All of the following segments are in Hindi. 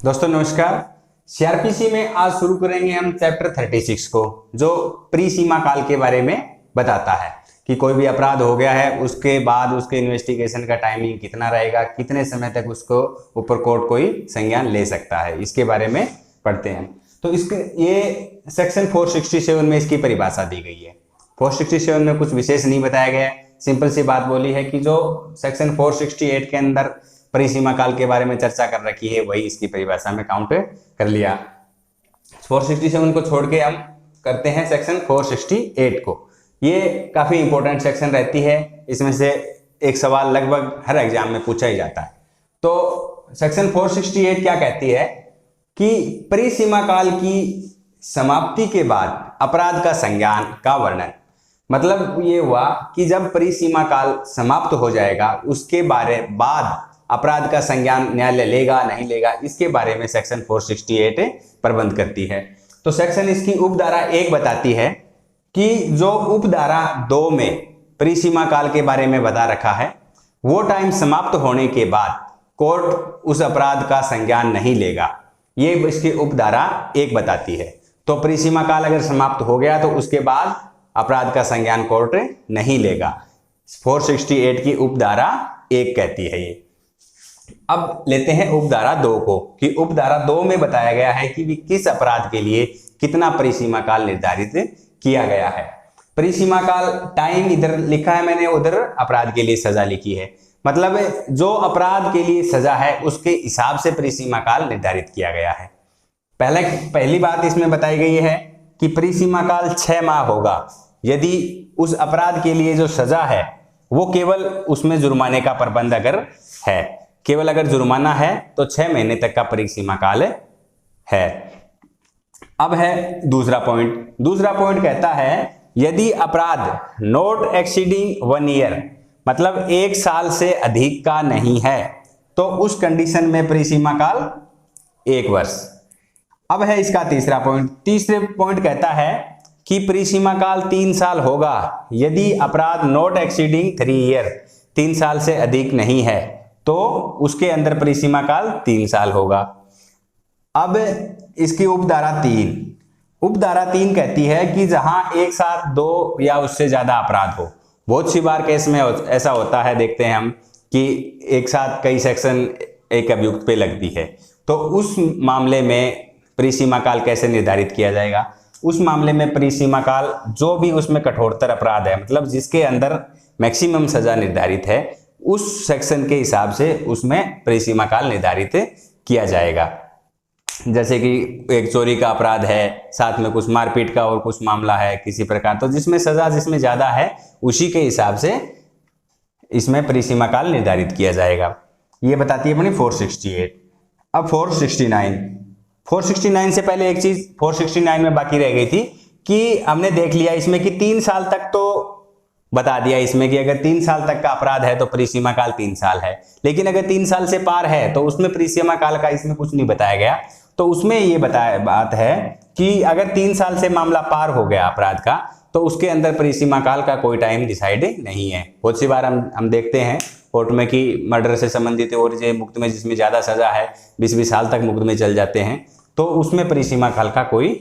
दोस्तों नमस्कार। सीआरपीसी में आज शुरू करेंगे हम चैप्टर 36 को, जो प्री सीमा काल के बारे में बताता है कि कोई भी अपराध हो गया है उसके बाद उसके इन्वेस्टिगेशन का टाइमिंग कितना रहेगा, कितने समय तक उसको ऊपर कोर्ट कोई संज्ञान ले सकता है, इसके बारे में पढ़ते हैं। तो इसके ये सेक्शन 467 में इसकी परिभाषा दी गई है। 467 में कुछ विशेष नहीं बताया गया है, सिंपल सी बात बोली है कि जो सेक्शन 468 के अंदर परिसीमा काल के बारे में चर्चा कर रखी है वही इसकी परिभाषा में काउंट कर लिया। 467 को छोड़ के हम करते हैं सेक्शन 468 को। ये काफी इंपॉर्टेंट सेक्शन रहती है, इसमें से एक सवाल लगभग हर एग्जाम में पूछा ही जाता है। तो सेक्शन 468 क्या कहती है कि परिसीमा काल की समाप्ति के बाद अपराध का संज्ञान का वर्णन। मतलब ये हुआ कि जब परिसीमा काल समाप्त हो जाएगा उसके बाद अपराध का संज्ञान न्यायालय लेगा नहीं लेगा, इसके बारे में सेक्शन 468 प्रबंध करती है। तो सेक्शन इसकी उपधारा 1 बताती है कि जो उपधारा 2 में परिसीमा काल के बारे में बता रखा है वो टाइम समाप्त होने के बाद कोर्ट उस अपराध का संज्ञान नहीं लेगा, ये इसकी उपधारा 1 बताती है। तो परिसीमा काल अगर समाप्त हो गया तो उसके बाद अपराध का संज्ञान कोर्ट नहीं लेगा, 468 की उपधारा 1 कहती है ये। अब लेते हैं उपधारा 2 को, कि उपधारा 2 में बताया गया है कि किस अपराध के लिए कितना परिसीमा काल निर्धारित किया गया है। परिसीमा काल टाइम इधर लिखा है मैंने, उधर अपराध के लिए सजा लिखी है। मतलब जो अपराध के लिए सजा है उसके हिसाब से परिसीमा काल निर्धारित किया गया है। पहली बात इसमें बताई गई है कि परिसीमा काल 6 माह होगा यदि उस अपराध के लिए जो सजा है वो केवल उसमें जुर्माने का प्रबंध अगर है, केवल अगर जुर्माना है तो 6 महीने तक का परिसीमा काल है। अब है दूसरा पॉइंट कहता है यदि अपराध नॉट एक्सीडिंग 1 ईयर, मतलब 1 साल से अधिक का नहीं है तो उस कंडीशन में परिसीमा काल 1 वर्ष। अब है इसका तीसरा पॉइंट कहता है कि परिसीमा काल 3 साल होगा यदि अपराध नॉट एक्सीडिंग 3 ईयर, 3 साल से अधिक नहीं है तो उसके अंदर परिसीमा काल 3 साल होगा। अब इसकी उपधारा 3 कहती है कि जहां एक साथ 2 या उससे ज्यादा अपराध हो। बहुत सी बार केस में ऐसा होता है, देखते हैं हम कि एक साथ कई सेक्शन एक अभियुक्त पे लगती है, तो उस मामले में परिसीमा काल कैसे निर्धारित किया जाएगा। उस मामले में परिसीमा काल जो भी उसमें कठोरतर अपराध है, मतलब जिसके अंदर मैक्सिमम सजा निर्धारित है, उस सेक्शन के हिसाब से उसमें परिसीमा काल निर्धारित किया जाएगा। जैसे कि एक चोरी का अपराध है, साथ में कुछ मारपीट का और कुछ मामला है किसी प्रकार, तो जिसमें सजा जिसमें ज्यादा है उसी के हिसाब से इसमें परिसीमा काल निर्धारित किया जाएगा। ये बताती है अपनी 468। अब 469 से पहले एक चीज 469 में बाकी रह गई थी कि हमने देख लिया इसमें कि 3 साल तक तो बता दिया इसमें कि अगर 3 साल तक का अपराध है तो परिसीमा काल 3 साल है, लेकिन अगर 3 साल से पार है तो उसमें परिसीमा काल का इसमें कुछ नहीं बताया गया। तो उसमें ये बात है कि अगर 3 साल से मामला पार हो गया अपराध का तो उसके अंदर परिसीमा काल का कोई टाइम डिसाइड नहीं है। बहुत सी बार हम देखते हैं कोर्ट में कि मर्डर से संबंधित और जो मुकदमे जिसमें ज्यादा सजा है 20-20 साल तक मुकदमे चल जाते हैं, तो उसमें परिसीमा काल का कोई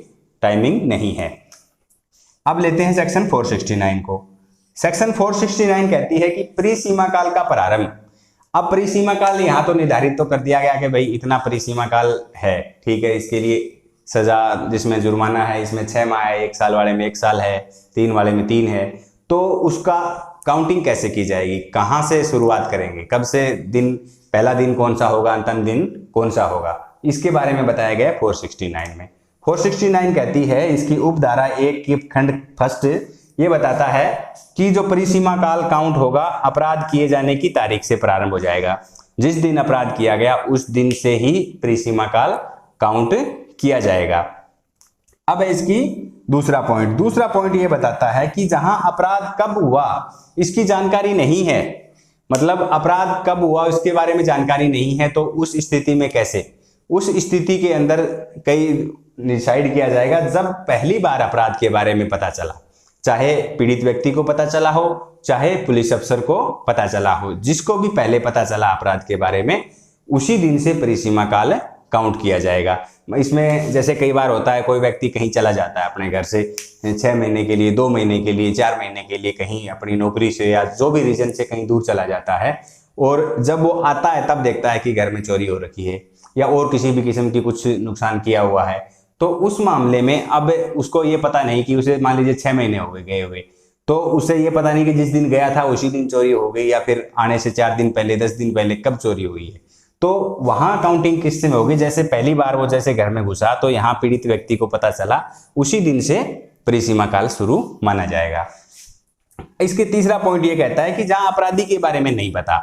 टाइमिंग नहीं है। अब लेते हैं सेक्शन 469 को। सेक्शन 469 कहती है कि परिसीमा काल का प्रारंभ। अब परिसीमा काल यहाँ तो निर्धारित तो कर दिया गया कि भाई इतना परिसीमा काल है, ठीक है, इसके लिए सजा जिसमें जुर्माना है इसमें 6 माह है, 1 साल वाले में 1 साल है, 3 वाले में 3 है। तो उसका काउंटिंग कैसे की जाएगी, कहाँ से शुरुआत करेंगे, कब से दिन, पहला दिन कौन सा होगा, अंतिम दिन कौन सा होगा, इसके बारे में बताया गया 469 में। 469 कहती है इसकी उपधारा 1 की खंड फर्स्ट ये बताता है कि जो परिसीमा काल काउंट होगा अपराध किए जाने की तारीख से प्रारंभ हो जाएगा। जिस दिन अपराध किया गया उस दिन से ही परिसीमा काल काउंट किया जाएगा। अब इसकी दूसरा पॉइंट ये बताता है कि जहां अपराध कब हुआ इसकी जानकारी नहीं है, मतलब अपराध कब हुआ इसके बारे में जानकारी नहीं है, तो उस स्थिति में कैसे, उस स्थिति के अंदर कई डिसाइड किया जाएगा जब पहली बार अपराध के बारे में पता चला, चाहे पीड़ित व्यक्ति को पता चला हो चाहे पुलिस अफसर को पता चला हो, जिसको भी पहले पता चला अपराध के बारे में उसी दिन से परिसीमा काल काउंट किया जाएगा। इसमें जैसे कई बार होता है कोई व्यक्ति कहीं चला जाता है अपने घर से 6 महीने के लिए, 2 महीने के लिए, 4 महीने के लिए कहीं अपनी नौकरी से या जो भी रीजन से कहीं दूर चला जाता है, और जब वो आता है तब देखता है कि घर में चोरी हो रखी है या और किसी भी किस्म की कुछ नुकसान किया हुआ है, तो उस मामले में अब उसको ये पता नहीं कि उसे मान लीजिए 6 महीने हो गए गए हुए, तो उसे ये पता नहीं कि जिस दिन गया था उसी दिन चोरी हो गई या फिर आने से 4 दिन पहले, 10 दिन पहले कब चोरी हुई है। तो वहां काउंटिंग किस में होगी, जैसे पहली बार वो जैसे घर में घुसा तो यहाँ पीड़ित व्यक्ति को पता चला, उसी दिन से परिसीमा काल शुरू माना जाएगा। इसके तीसरा पॉइंट ये कहता है कि जहां अपराधी के बारे में नहीं पता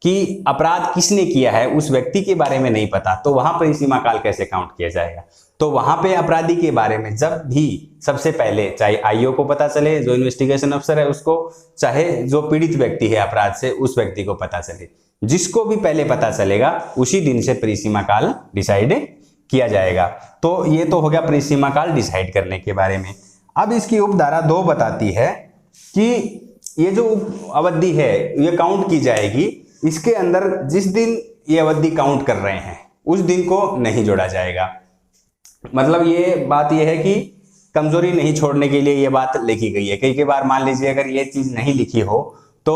कि अपराध किसने किया है, उस व्यक्ति के बारे में नहीं पता, तो वहां परिसीमा काल कैसे काउंट किया जाएगा। तो वहां पे अपराधी के बारे में जब भी सबसे पहले चाहे आईओ को पता चले, जो इन्वेस्टिगेशन अफसर है उसको, चाहे जो पीड़ित व्यक्ति है अपराध से उस व्यक्ति को पता चले, जिसको भी पहले पता चलेगा उसी दिन से परिसीमा काल डिसाइड किया जाएगा। तो ये तो हो गया परिसीमा काल डिसाइड करने के बारे में। अब इसकी उपधारा 2 बताती है कि ये जो अवधि है ये काउंट की जाएगी, इसके अंदर जिस दिन ये अवधि काउंट कर रहे हैं उस दिन को नहीं जोड़ा जाएगा। मतलब ये बात ये है कि कमजोरी नहीं छोड़ने के लिए ये बात लिखी गई है। कई बार मान लीजिए अगर ये चीज नहीं लिखी हो तो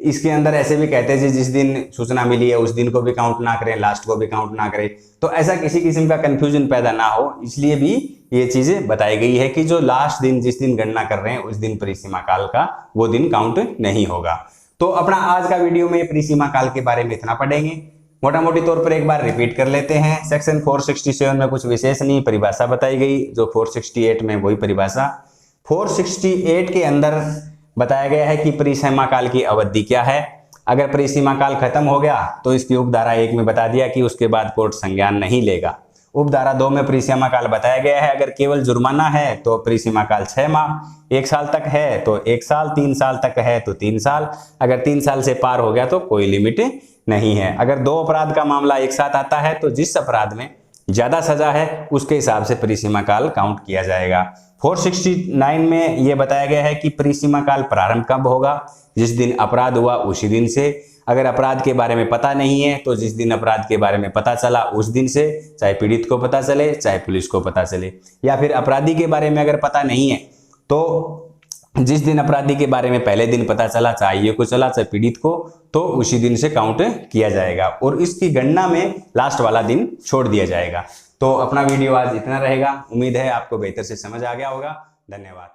इसके अंदर ऐसे भी कहते हैं जिस दिन सूचना मिली है उस दिन को भी काउंट ना करें, लास्ट को भी काउंट ना करें, तो ऐसा किसी किस्म का कंफ्यूजन पैदा ना हो, इसलिए भी ये चीजें बताई गई है कि जो लास्ट दिन जिस दिन गणना कर रहे हैं उस दिन परिसीमा काल का वो दिन काउंट नहीं होगा। तो अपना आज का वीडियो में परिसीमा काल के बारे में इतना पढ़ेंगे। मोटा मोटी तौर पर एक बार रिपीट कर लेते हैं। सेक्शन 467 में कुछ विशेष नहीं, परिभाषा बताई गई, जो 468 में वही परिभाषा। 468 के अंदर बताया गया है कि परिसीमा काल की अवधि क्या है। अगर परिसीमा काल खत्म हो गया तो इसकी उपधारा 1 में बता दिया कि उसके बाद कोर्ट संज्ञान नहीं लेगा। उपधारा 2 में परिसीमा काल बताया गया है, अगर केवल जुर्माना है तो परिसीमा काल 6 माह, 1 साल तक है तो 1 साल, 3 साल तक है तो 3 साल, अगर 3 साल से पार हो गया तो कोई लिमिट नहीं है। अगर 2 अपराध का मामला एक साथ आता है तो जिस अपराध में ज्यादा सजा है उसके हिसाब से परिसीमा काल काउंट किया जाएगा। 469 में यह बताया गया है कि परिसीमा काल प्रारंभ कब होगा, जिस दिन अपराध हुआ उसी दिन से। अगर अपराध के बारे में पता नहीं है तो जिस दिन अपराध के बारे में पता चला उस दिन से, चाहे पीड़ित को पता चले चाहे पुलिस को पता चले, या फिर अपराधी के बारे में अगर पता नहीं है तो जिस दिन अपराधी के बारे में पहले दिन पता चला, चाहे ये को चला चाहे पीड़ित को, तो उसी दिन से काउंट किया जाएगा और इसकी गणना में लास्ट वाला दिन छोड़ दिया जाएगा। तो अपना वीडियो आज इतना रहेगा। उम्मीद है आपको बेहतर से समझ आ गया होगा। धन्यवाद।